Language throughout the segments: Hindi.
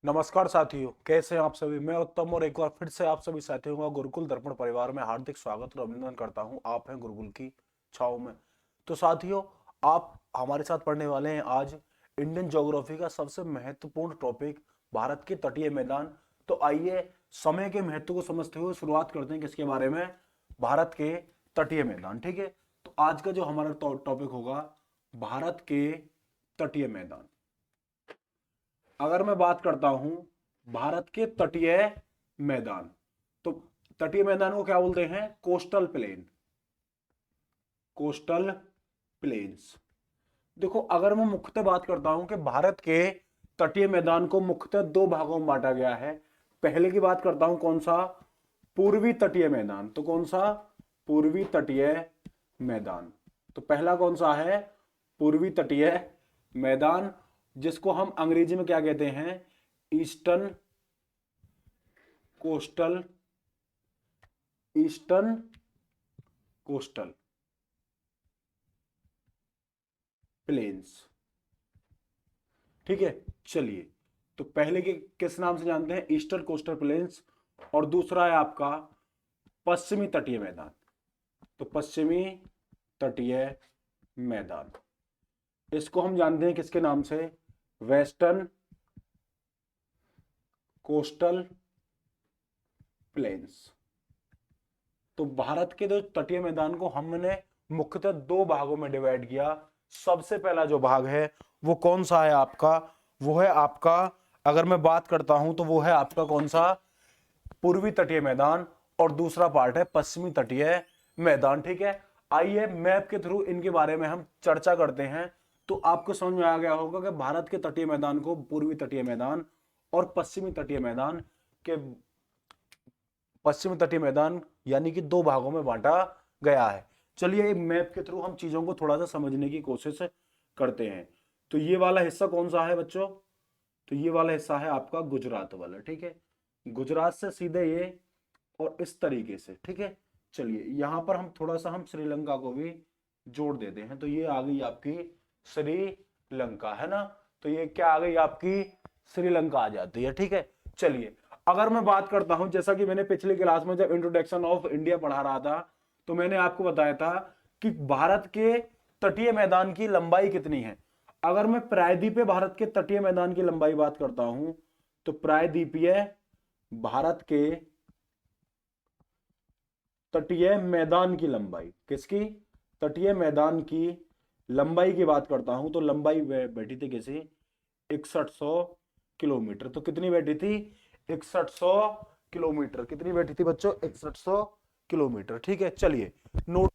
नमस्कार साथियों, कैसे हैं आप सभी। मैं उत्तम और एक बार फिर से आप सभी साथियों का गुरुकुल दर्पण परिवार में हार्दिक स्वागत और अभिनंदन करता हूं। आप हैं गुरुकुल की छाव में। तो साथियों, आप हमारे साथ पढ़ने वाले हैं आज इंडियन ज्योग्राफी का सबसे महत्वपूर्ण टॉपिक, भारत के तटीय मैदान। तो आइए समय के महत्व को समझते हुए शुरुआत करते हैं किसके बारे में, भारत के तटीय मैदान। ठीक है, तो आज का जो हमारा टॉपिक होगा भारत के तटीय मैदान। अगर मैं बात करता हूं भारत के तटीय मैदान, तो तटीय मैदान को क्या बोलते हैं, कोस्टल प्लेन, कोस्टल प्लेन्स। देखो, अगर मैं मुख्यतः बात करता हूं कि भारत के तटीय मैदान को मुख्यतः दो भागों में बांटा गया है। पहले की बात करता हूं कौन सा, पूर्वी तटीय मैदान। तो कौन सा, पूर्वी तटीय मैदान। तो पहला कौन सा है, पूर्वी तटीय मैदान, जिसको हम अंग्रेजी में क्या कहते हैं, eastern coastal, eastern coastal planes. ठीक है, चलिए, तो पहले के किस नाम से जानते हैं, ईस्टर्न कोस्टल प्लेन्स, और दूसरा है आपका पश्चिमी तटीय मैदान। तो पश्चिमी तटीय मैदान, इसको हम जानते हैं किसके नाम से, वेस्टर्न कोस्टल प्लेन्स। तो भारत के जो तटीय मैदान को हमने मुख्यतः दो भागों में डिवाइड किया। सबसे पहला जो भाग है वो कौन सा है आपका, वो है आपका, अगर मैं बात करता हूं तो वो है आपका कौन सा, पूर्वी तटीय मैदान, और दूसरा पार्ट है पश्चिमी तटीय मैदान। ठीक है, आइए मैप के थ्रू इनके बारे में हम चर्चा करते हैं। तो आपको समझ में आ गया होगा कि भारत के तटीय मैदान को पूर्वी तटीय मैदान और पश्चिमी तटीय मैदान के, पश्चिमी तटीय मैदान यानी कि दो भागों में बांटा गया है। चलिए मैप के थ्रू हम चीजों को थोड़ा सा समझने की कोशिश करते हैं। तो ये वाला हिस्सा कौन सा है बच्चों, तो ये वाला हिस्सा है आपका गुजरात वाला। ठीक है, गुजरात से सीधे ये और इस तरीके से। ठीक है, चलिए यहां पर हम थोड़ा सा हम श्रीलंका को भी जोड़ देते हैं। तो ये आ गई आपकी श्रीलंका, है ना। तो ये क्या आ गई आपकी, श्रीलंका आ जाती है। ठीक है, चलिए अगर मैं बात करता हूं, जैसा कि मैंने पिछली क्लास में जब इंट्रोडक्शन ऑफ इंडिया पढ़ा रहा था तो मैंने आपको बताया था कि भारत के तटीय मैदान की लंबाई कितनी है। अगर मैं प्रायद्वीपीय भारत के तटीय मैदान की लंबाई बात करता हूं, तो प्रायद्वीपीय भारत के तटीय मैदान की लंबाई, किसकी, तटीय मैदान की लंबाई की बात करता हूं, तो लंबाई बैठी थी किसी 6100 किलोमीटर। तो कितनी बैठी थी, 6100 किलोमीटर। कितनी बैठी थी बच्चों, 6100 किलोमीटर। ठीक है, चलिए नोट।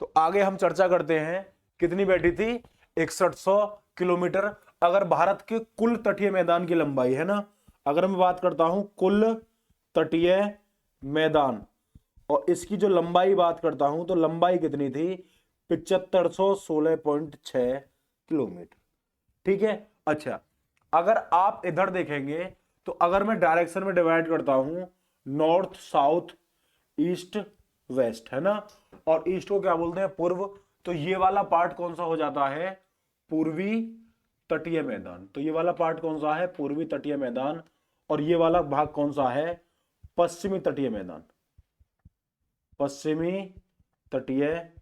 तो आगे हम चर्चा करते हैं, कितनी बैठी थी, 6100 किलोमीटर। अगर भारत के कुल तटीय मैदान की लंबाई है ना, अगर मैं बात करता हूं कुल तटीय मैदान और इसकी जो लंबाई बात करता हूं, तो लंबाई कितनी थी, 7516.6 किलोमीटर। ठीक है, अच्छा, अगर आप इधर देखेंगे तो अगर मैं डायरेक्शन में डिवाइड करता हूं, नॉर्थ साउथ ईस्ट वेस्ट, है ना, और ईस्ट को क्या बोलते हैं, पूर्व। तो ये वाला पार्ट कौन सा हो जाता है, पूर्वी तटीय मैदान। तो ये वाला पार्ट कौन सा है, पूर्वी तटीय मैदान, और ये वाला भाग कौन सा है, पश्चिमी तटीय मैदान, पश्चिमी तटीय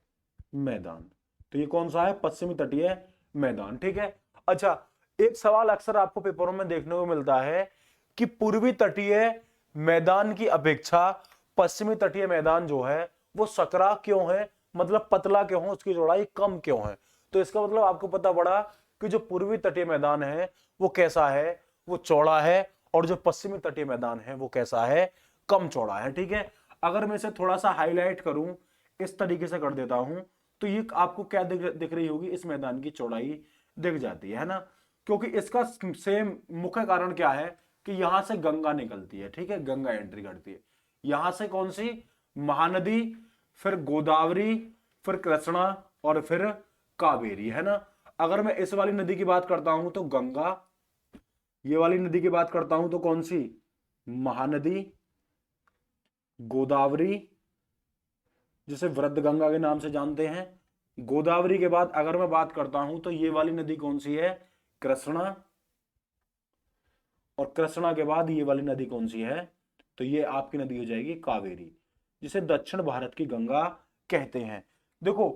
मैदान। तो ये कौन सा है, पश्चिमी तटीय मैदान। ठीक है, अच्छा, एक सवाल अक्सर आपको पेपरों में देखने को मिलता है कि पूर्वी तटीय मैदान की अपेक्षा पश्चिमी तटीय मैदान जो है वो सकरा क्यों है, मतलब पतला क्यों है, उसकी चौड़ाई कम क्यों है। तो इसका मतलब आपको पता पड़ा कि जो पूर्वी तटीय मैदान है वो कैसा है, वो चौड़ा है, और जो पश्चिमी तटीय मैदान है वो कैसा है, कम चौड़ा है। ठीक है, अगर मैं इसे थोड़ा सा हाईलाइट करूं, इस तरीके से कर देता हूं, तो ये आपको क्या दिख रही होगी, इस मैदान की चौड़ाई दिख जाती है ना। क्योंकि इसका सेम मुख्य कारण क्या है कि यहां से गंगा निकलती है। ठीक है, गंगा एंट्री करती है यहां से, कौन सी, महानदी, फिर गोदावरी, फिर कृष्णा, और फिर कावेरी, है ना। अगर मैं इस वाली नदी की बात करता हूं तो गंगा, ये वाली नदी की बात करता हूं तो कौन सी, महानदी, गोदावरी, जिसे वृद्धगंगा के नाम से जानते हैं। गोदावरी के बाद अगर मैं बात करता हूं तो ये वाली नदी कौन सी है, कृष्णा। और कृष्णा के बाद ये वाली नदी कौन सी है, तो ये आपकी नदी हो जाएगी कावेरी, जिसे दक्षिण भारत की गंगा कहते हैं। देखो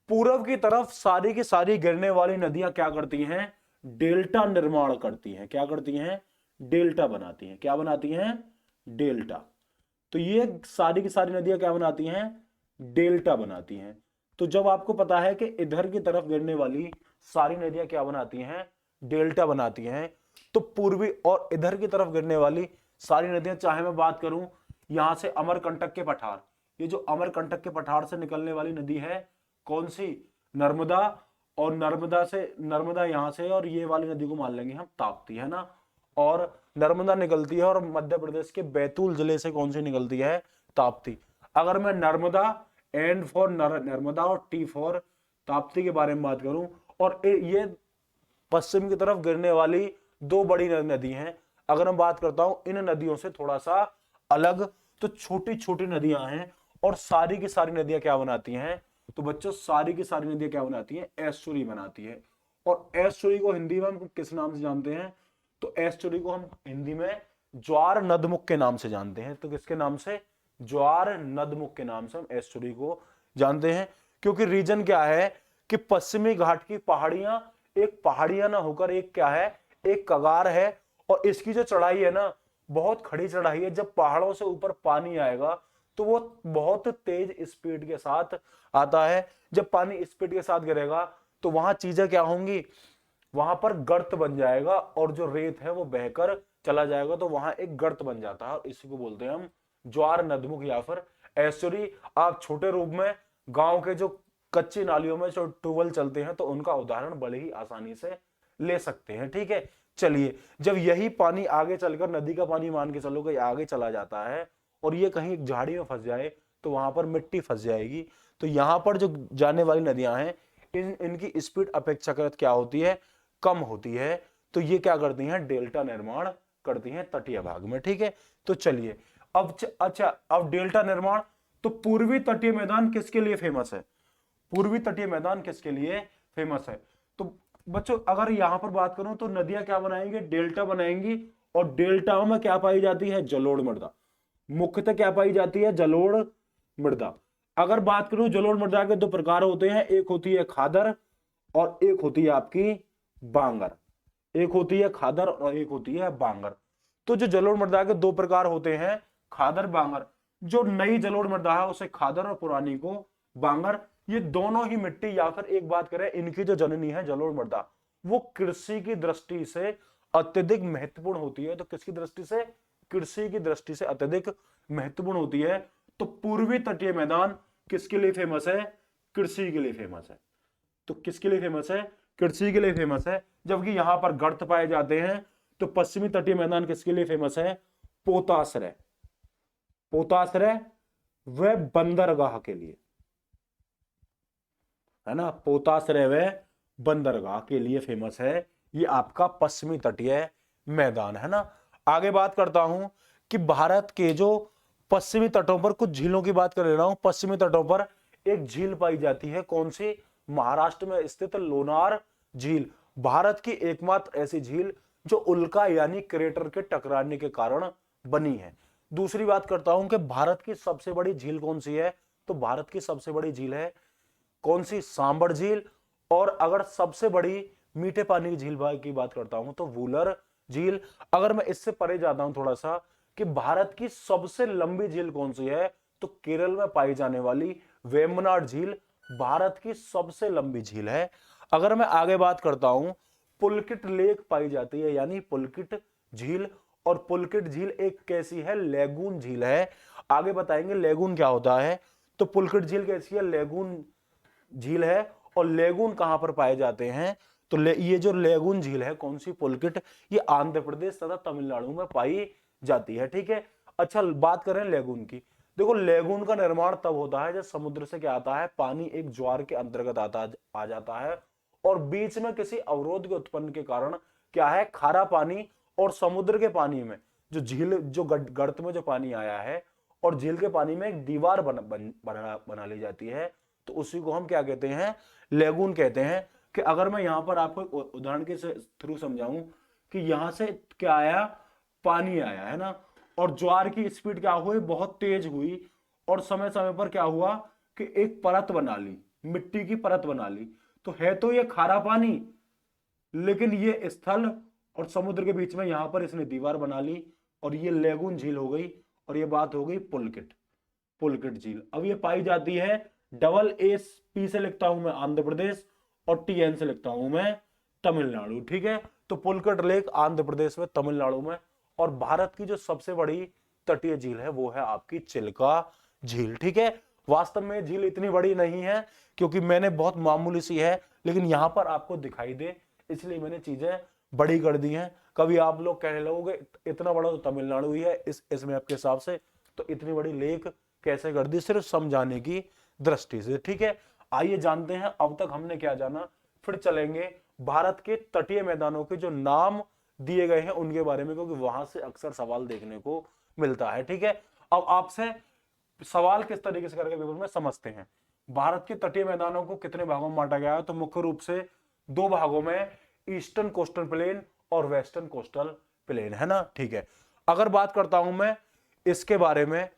पूर्व की तरफ सारी की सारी गिरने वाली नदियां क्या करती हैं, डेल्टा निर्माण करती हैं। क्या करती हैं, डेल्टा बनाती हैं। क्या बनाती हैं, डेल्टा। तो ये सारी की सारी नदियां क्या बनाती हैं, डेल्टा बनाती हैं। तो जब आपको पता है कि इधर की तरफ गिरने वाली सारी नदियां क्या बनाती हैं, डेल्टा बनाती हैं, तो पूर्वी और इधर की तरफ गिरने वाली सारी नदियां, चाहे मैं बात करूं यहां से अमरकंटक के पठार, ये जो अमरकंटक के पठार से निकलने वाली नदी है कौन सी, नर्मदा। और नर्मदा यहां से, और ये वाली नदी को मान लेंगे हम ताप्ती, है ना। और नर्मदा निकलती है और मध्य प्रदेश के बैतूल जिले से कौन सी निकलती है, ताप्ती। अगर मैं नर्मदा, एन फॉर नर्मदा और टी फॉर ताप्ती के बारे में बात करूं, और ये पश्चिम की तरफ गिरने वाली दो बड़ी नदी हैं। अगर मैं बात करता हूं इन नदियों से थोड़ा सा अलग, तो छोटी छोटी नदियां हैं, और सारी की सारी नदियां क्या बनाती हैं, तो बच्चों सारी की सारी नदियां क्या बनाती हैं, एस्चुरी बनाती है। और एस्चुरी को हिंदी में हम किस नाम से जानते हैं, तो एस्चुरी को हम हिंदी में ज्वार नदमुख के नाम से जानते हैं। तो किसके नाम से, ज्वार नदमुख के नाम से हम एस्चुरी को जानते हैं। क्योंकि रीजन क्या है कि पश्चिमी घाट की पहाड़ियां एक पहाड़ियां ना होकर एक क्या है, एक कगार है, और इसकी जो चढ़ाई है ना बहुत खड़ी चढ़ाई है। जब पहाड़ों से ऊपर पानी आएगा तो वो बहुत तेज स्पीड के साथ आता है। जब पानी स्पीड के साथ गिरेगा तो वहां चीजें क्या होंगी, वहां पर गर्त बन जाएगा, और जो रेत है वो बहकर चला जाएगा, तो वहां एक गर्त बन जाता है, और इसी को बोलते हैं हम ज्वार नदमुख या फिर एस्चुरी। आप छोटे रूप में गांव के जो कच्ची नालियों में जो ट्यूबवेल चलते हैं तो उनका उदाहरण बड़े ही आसानी से ले सकते हैं, ठीक है। चलिए, जब यही पानी आगे चलकर नदी का पानी मान के चलो कि आगे चला जाता है और ये कहीं झाड़ी में फंस जाए तो वहां पर मिट्टी फंस जाएगी। तो यहां पर जो जाने वाली नदियां हैं इनकी स्पीड अपेक्षाकृत क्या होती है, कम होती है। तो ये क्या करती हैं, डेल्टा निर्माण करती हैं तटीय भाग में, ठीक है। तो चलिए अच्छा, अब डेल्टा निर्माण, तो पूर्वी तटीय मैदान किसके लिए फेमस है, पूर्वी तटीय मैदान किसके लिए फेमस है। तो बच्चों अगर यहां पर बात करूं तो नदियां क्या बनाएंगे, डेल्टा बनाएंगी, और डेल्टाओं में क्या पाई जाती है, जलोढ़ मृदा। मुख्यतः क्या पाई जाती है, जलोढ़ मृदा। अगर बात करूं जलोढ़ मृदा के दो प्रकार होते हैं, एक होती है खादर और एक होती है आपकी बांगर। एक होती है खादर और एक होती है बांगर। तो जो जलोढ़ मृदा के दो प्रकार होते हैं, खादर बांगर। जो नई जलोढ़ मृदा है उसे खादर और पुरानी को बांगर। ये दोनों ही मिट्टी, या फिर एक बात करें इनकी जो जननी है जलोढ़ मृदा, वो कृषि की दृष्टि से अत्यधिक महत्वपूर्ण होती है। तो किसकी दृष्टि से, कृषि की दृष्टि से अत्यधिक महत्वपूर्ण होती है। तो पूर्वी तटीय मैदान किसके लिए फेमस है, कृषि के लिए फेमस है। तो किसके लिए फेमस है, कृषि के लिए फेमस है। जबकि यहां पर गर्त पाए जाते हैं। तो पश्चिमी तटीय मैदान किसके लिए फेमस है, पोताश्रय, पोताश्रय व बंदरगाह के लिए, है ना। पोताश्रय व बंदरगाह के लिए फेमस है ये आपका पश्चिमी तटीय मैदान, है ना। आगे बात करता हूं कि भारत के जो पश्चिमी तटों पर कुछ झीलों की बात कर रहा हूं। पश्चिमी तटों पर एक झील पाई जाती है, कौन सी, महाराष्ट्र में स्थित लोनार झील। भारत की एकमात्र ऐसी झील जो उल्का यानी क्रेटर के टकराने के कारण बनी है। दूसरी बात करता हूं कि भारत की सबसे बड़ी झील कौन सी है, तो भारत की सबसे बड़ी झील है कौन सी, सांबर झील। और अगर सबसे बड़ी मीठे पानी की झील की बात करता हूं तो वूलर झील। अगर मैं इससे परे जाता हूं थोड़ा सा कि भारत की सबसे लंबी झील कौन सी है, तो केरल में पाई जाने वाली वेम्बनाड झील भारत की सबसे लंबी झील है। अगर मैं आगे बात करता हूं, पुलकित लेक पाई जाती है, यानी पुलकित झील। और पुलकित झील एक कैसी है, लेगून झील है। आगे बताएंगे लेगून क्या होता है। तो पुलकित झील कैसी है, लेगून झील है। और लेगून कहां पर पाए जाते हैं, तो ये जो लेगून झील है कौन सी, पुलकित, ये आंध्र प्रदेश तथा तमिलनाडु में पाई जाती है, ठीक है। अच्छा बात करें लेगून की। देखो लेगून का निर्माण तब होता है जब समुद्र से क्या आता है, पानी एक ज्वार के अंतर्गत आ जाता है, और बीच में किसी अवरोध के उत्पन्न के कारण क्या है, खारा पानी और समुद्र के पानी में जो झील, जो गर्त में जो पानी आया है और झील के पानी में एक दीवार बना ली जाती है, तो उसी को हम क्या कहते हैं, लेगून कहते हैं। कि अगर मैं यहां पर आपको उदाहरण के थ्रू समझाऊं कि यहां से क्या आया, पानी आया है ना, और ज्वार की स्पीड क्या हुई, बहुत तेज हुई, और समय समय पर क्या हुआ कि एक परत बना ली, मिट्टी की परत बना ली। तो है तो ये खारा पानी, लेकिन ये स्थल और समुद्र के बीच में यहां पर इसने दीवार बना ली, और ये लेगून झील हो गई। और ये बात हो गई पुलकित, पुलकित झील। अब ये पाई जाती है, डबल एस पी से लिखता हूं मैं आंध्र प्रदेश, और टी एन से लिखता हूं मैं तमिलनाडु। ठीक है, तो पुलकित लेक आंध्र प्रदेश में, तमिलनाडु में। और भारत की जो सबसे बड़ी तटीय झील है वो है आपकी चिल्का झील। ठीक है, वास्तव में झील इतनी बड़ी नहीं है, क्योंकि मैंने बहुत मामूली सी है, लेकिन यहां पर आपको दिखाई दे इसलिए मैंने चीजें बड़ी कर दी हैं। कभी आप लोग कहने लगोगे इतना बड़ा तो तमिलनाडु ही है इस मैप के हिसाब से, तो इतनी बड़ी लेक कैसे कर दी, सिर्फ समझाने की दृष्टि से। ठीक है, आइए जानते हैं अब तक हमने क्या जाना, फिर चलेंगे भारत के तटीय मैदानों के जो नाम दिए गए हैं उनके बारे में, क्योंकि वहां से अक्सर सवाल देखने को मिलता है। ठीक है, अब आपसे सवाल किस तरीके से करके पेपर में समझते हैं। भारत के तटीय मैदानों को कितने भागों में बांटा गया है, तो मुख्य रूप से दो भागों में, ईस्टर्न कोस्टल प्लेन और वेस्टर्न कोस्टल प्लेन, है ना। ठीक है, अगर बात करता हूं मैं इसके बारे में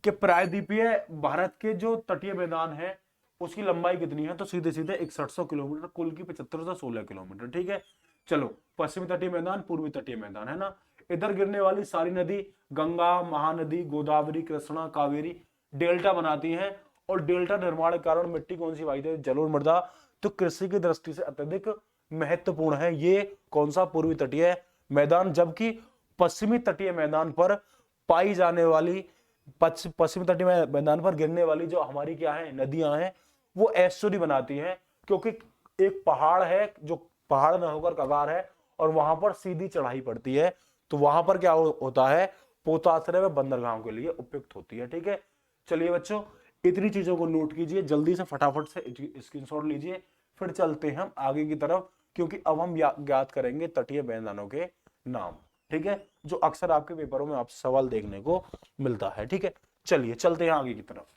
कि प्रायद्वीपीय भारत के जो तटीय मैदान है उसकी लंबाई कितनी है, तो सीधे सीधे 6100 किलोमीटर, कुल की 7516 किलोमीटर। ठीक है, चलो पश्चिमी तटीय मैदान, पूर्वी तटीय मैदान, है ना। इधर गिरने वाली सारी नदी गंगा, महानदी, गोदावरी, कृष्णा, कावेरी डेल्टा बनाती हैं, और डेल्टा निर्माण के कारण मिट्टी कौन सी पाई जाती है, जलोढ़ मृदा। तो कृषि की दृष्टि से अत्यधिक महत्वपूर्ण है ये कौन सा, पूर्वी तटीय मैदान। जबकि पश्चिमी तटीय मैदान पर पाई जाने वाली, पश्चिमी तटीय मैदान पर गिरने वाली जो हमारी क्या है, नदियां हैं, वो एस्चुरी बनाती हैं, क्योंकि एक पहाड़ है जो पहाड़ न होकर कगार है, और वहां पर सीधी चढ़ाई पड़ती है, तो वहां पर क्या होता है, पोताश्रय व बंदरगाहों के लिए उपयुक्त होती है। ठीक है, चलिए बच्चों इतनी चीजों को नोट कीजिए, जल्दी से फटाफट से स्क्रीनशॉट लीजिए, फिर चलते हैं हम आगे की तरफ, क्योंकि अब हम ज्ञात करेंगे तटीय मैदानों के नाम। ठीक है, जो अक्सर आपके पेपरों में आपसे सवाल देखने को मिलता है। ठीक है, चलिए चलते हैं आगे की तरफ।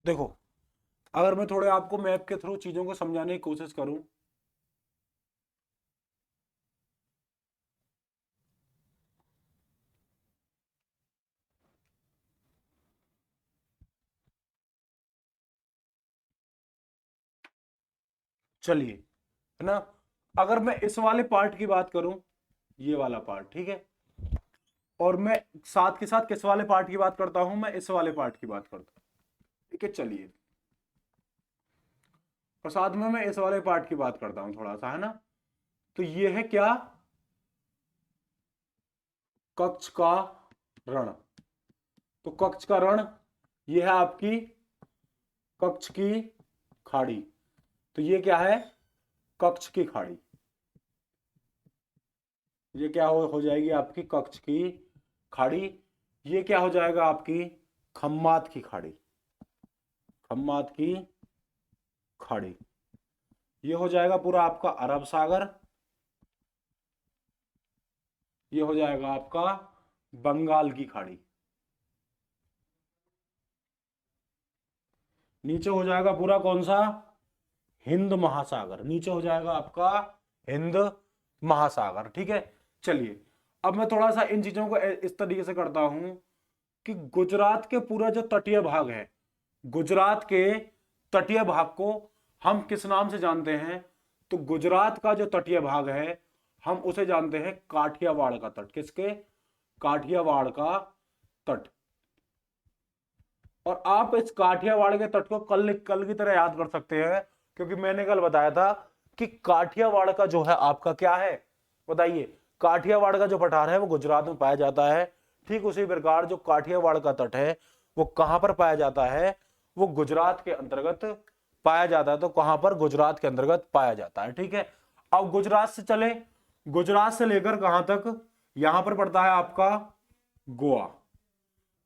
देखो, अगर मैं थोड़े आपको मैप के थ्रू चीजों को समझाने की कोशिश करूं, चलिए, है ना। अगर मैं इस वाले पार्ट की बात करूं, ये वाला पार्ट, ठीक है, और मैं साथ के साथ किस वाले पार्ट की बात करता हूं, मैं इस वाले पार्ट की बात करता हूं। ठीक है, चलिए, और साथ में मैं इस वाले पार्ट की बात करता हूं थोड़ा सा, है ना। तो ये है क्या, कच्छ का रण। तो कच्छ का रण, ये है आपकी कच्छ की खाड़ी। तो ये क्या है, कच्छ की खाड़ी। ये क्या हो जाएगी आपकी कच्छ की खाड़ी। ये क्या हो जाएगा आपकी खम्मात की खाड़ी, खम्मात की खाड़ी। ये हो जाएगा पूरा आपका अरब सागर। ये हो जाएगा आपका बंगाल की खाड़ी। नीचे हो जाएगा पूरा कौन सा, हिंद महासागर। नीचे हो जाएगा आपका हिंद महासागर। ठीक है, चलिए, अब मैं थोड़ा सा इन चीजों को इस तरीके से करता हूं कि गुजरात के पूरा जो तटीय भाग है, गुजरात के तटीय भाग को हम किस नाम से जानते हैं, तो गुजरात का जो तटीय भाग है हम उसे जानते हैं काठियावाड़ का तट। किसके, काठियावाड़ का तट। और आप इस काठियावाड़ के तट को कल की तरह याद कर सकते हैं, क्योंकि मैंने कल बताया था कि काठियावाड़ का जो है आपका क्या है, बताइए। काठियावाड़ का जो पठार है वो गुजरात में पाया जाता है। ठीक उसी प्रकार जो काठियावाड़ का तट है वो कहां पर पाया जाता है, वो गुजरात के अंतर्गत पाया जाता है। तो कहां पर? गुजरात के अंतर्गत पाया जाता है। ठीक है, अब गुजरात से चले, गुजरात से लेकर कहां तक? यहां पर पड़ता है आपका गोवा।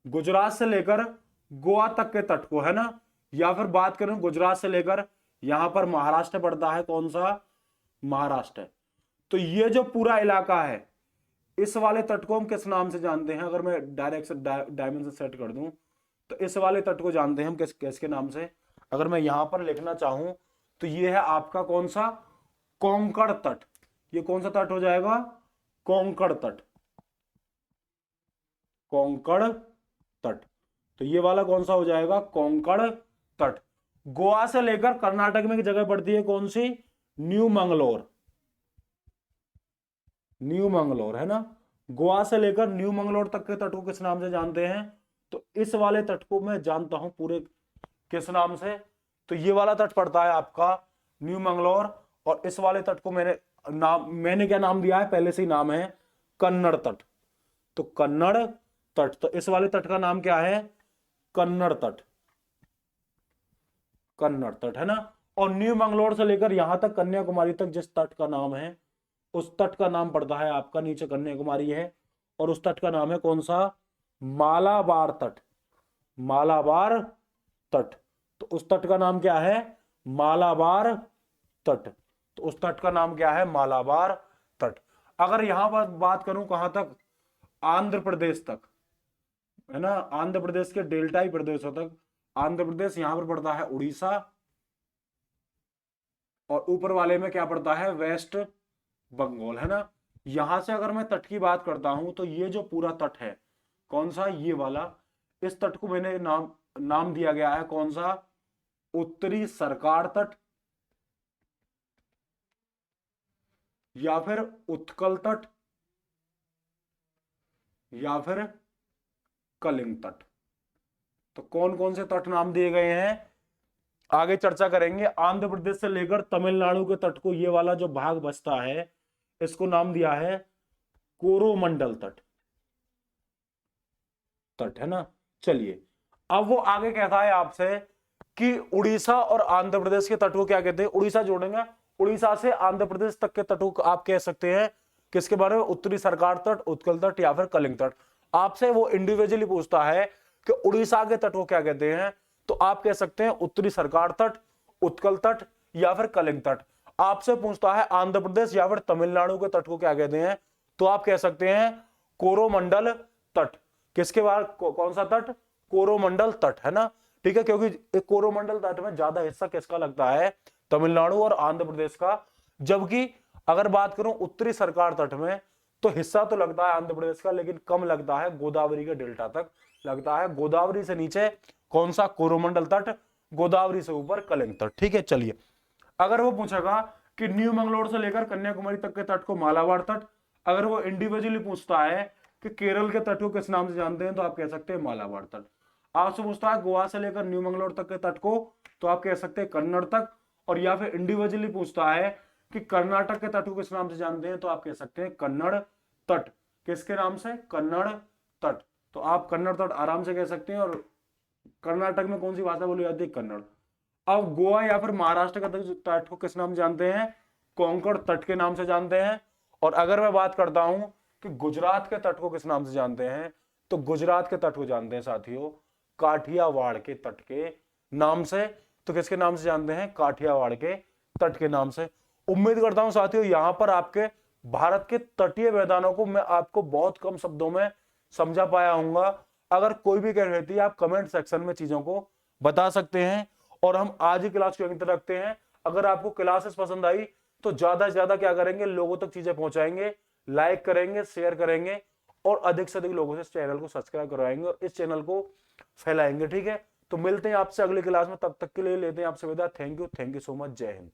गुजरात से लेकर गोवा तक के तट को, है ना, या फिर बात करें गुजरात से लेकर यहां पर महाराष्ट्र पड़ता है। कौन सा? महाराष्ट्र। तो ये जो पूरा इलाका है, इस वाले तट को हम किस नाम से जानते हैं? अगर मैं डायरेक्ट डायमेंशन सेट कर दूं तो इस वाले तट को जानते हैं हम किसके नाम से? अगर मैं यहां पर लिखना चाहूं तो ये है आपका कौन सा? कोंकण तट। ये कौन सा तट हो जाएगा? कोंकण तट। कोंकण तट। तो ये वाला कौन सा हो जाएगा? कोंकण तट। गोवा से लेकर कर्नाटक में एक जगह पड़ती है, कौन सी? न्यू मंगलोर। न्यू मंगलोर, है ना। गोवा से लेकर न्यू मंगलोर तक के तट को किस नाम से जानते हैं? तो इस वाले तट को मैं जानता हूं पूरे किस नाम से? तो ये वाला तट पड़ता है आपका न्यू मंगलोर, और इस वाले तट को मैंने क्या नाम दिया है? पहले से ही नाम है कन्नड़ तट। तो कन्नड़ तट। तो इस वाले तट का नाम क्या है? कन्नड़ तट। कन्नड़ तट, है ना। और न्यू मंगलोर से लेकर यहां तक कन्याकुमारी तक जिस तट का नाम है, उस तट का नाम पड़ता है आपका, नीचे कन्याकुमारी है, और उस तट का नाम है कौन सा? मालाबार तट। मालाबार तट। तो उस तट का नाम क्या है? मालाबार तट। तो उस तट का नाम क्या है? मालाबार तट। अगर यहां पर बात करूं कहां तक? आंध्र प्रदेश तक, है ना, आंध्र प्रदेश के डेल्टाई प्रदेशों तक। आंध्र प्रदेश यहां पर पड़ता है उड़ीसा, और ऊपर वाले में क्या पड़ता है? वेस्ट बंगाल, है ना। यहां से अगर मैं तट की बात करता हूं तो ये जो पूरा तट है, कौन सा? ये वाला। इस तट को मैंने नाम दिया गया है कौन सा? उत्तरी सरकार तट, या फिर उत्कल तट, या फिर कलिंग तट। तो कौन कौन से तट नाम दिए गए हैं आगे चर्चा करेंगे। आंध्र प्रदेश से लेकर तमिलनाडु के तट को, ये वाला जो भाग बचता है, इसको नाम दिया है कोरोमंडल तट। तट, है ना। चलिए, अब वो आगे कहता है आपसे कि उड़ीसा और आंध्र प्रदेश के तट को क्या कहते हैं? उड़ीसा जोड़ेंगे, उड़ीसा से आंध्र प्रदेश तक के तट को आप कह सकते हैं किसके बारे में? उत्तरी सरकार तट, उत्कल तट, या फिर कलिंग तट। आपसे वो इंडिविजुअली पूछता है कि उड़ीसा के तट को क्या कहते हैं, तो आप कह सकते हैं उत्तरी सरकार तट, उत्कल तट, या फिर कलिंग तट। आपसे पूछता है आंध्र प्रदेश या फिर तमिलनाडु के तट को क्या कहते हैं, तो आप कह सकते हैं कोरोमंडल तट। किसके बाद? कौन सा तट? कोरोमंडल तट, है ना। ठीक है, क्योंकि कोरोमंडल तट में ज्यादा हिस्सा किसका लगता है? तमिलनाडु और आंध्र प्रदेश का। जबकि अगर बात करूं उत्तरी सरकार तट में, तो हिस्सा तो लगता है आंध्र प्रदेश का, लेकिन कम लगता है गोदावरी के डेल्टा तक लगता है। गोदावरी से नीचे कौन सा? कोरोमंडल तट। गोदावरी से ऊपर कलिंग तट। ठीक है, चलिए, अगर वो पूछेगा कि न्यू मंगलोर से लेकर कन्याकुमारी तक के तट को मालाबार तट, अगर वो इंडिविजुअली पूछता है कि केरल के तट को किस नाम से जानते हैं, तो आप कह सकते हैं मालाबार तट। आपसे पूछता है गोवा से लेकर न्यू मंगलोर तक के तट को, तो आप कह सकते हैं कन्नड़ तक। और या फिर इंडिविजुअली पूछता है कि कर्नाटक के तट को किस नाम से जानते हैं, तो आप कह सकते हैं कन्नड़ तट। किसके नाम से? कन्नड़ तट। तो आप कन्नड़ तट आराम से कह सकते हैं। और कर्नाटक में कौन सी भाषा बोली जाती है? कन्नड़। अब गोवा या फिर महाराष्ट्र का तट को किस नाम से जानते हैं? कोंकण तट के नाम से जानते हैं। और अगर मैं बात करता हूं कि गुजरात के तट को किस नाम से जानते हैं, तो गुजरात के तट को जानते हैं साथियों काठियावाड़ के तट के नाम से। तो किसके नाम से जानते हैं? काठियावाड़ के तट के नाम से। उम्मीद करता हूं साथियों यहां पर आपके भारत के तटीय मैदानों को मैं आपको बहुत कम शब्दों में समझा पाया हूंगा। अगर कोई भी कह रही थी, आप कमेंट सेक्शन में चीजों को बता सकते हैं, और हम आज ही क्लास को यहीं तक रखते हैं। अगर आपको क्लासेस पसंद आई तो ज्यादा से ज्यादा क्या करेंगे? लोगों तक चीजें पहुंचाएंगे, लाइक करेंगे, शेयर करेंगे, और अधिक से अधिक लोगों से इस चैनल को सब्सक्राइब करवाएंगे और इस चैनल को फैलाएंगे। ठीक है, तो मिलते हैं आपसे अगली क्लास में, तब तक के लिए लेते हैं आपसे विदा। Thank you so much. जय हिंद।